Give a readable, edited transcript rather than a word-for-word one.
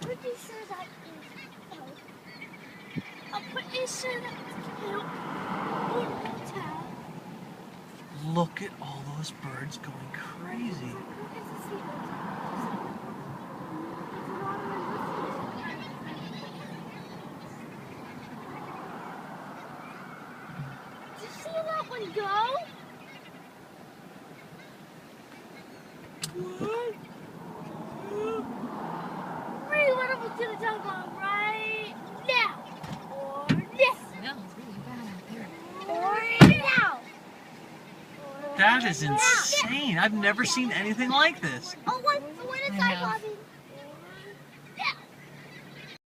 Pretty sure that is elk. I'm pretty sure that's elk. Look at all those birds going crazy. Did you see that one go? What? Really, one of us gonna talk about right now. Or this. Smells really bad out there. Or now. That is insane. I've never seen anything like this. Oh, what is that, Bobby?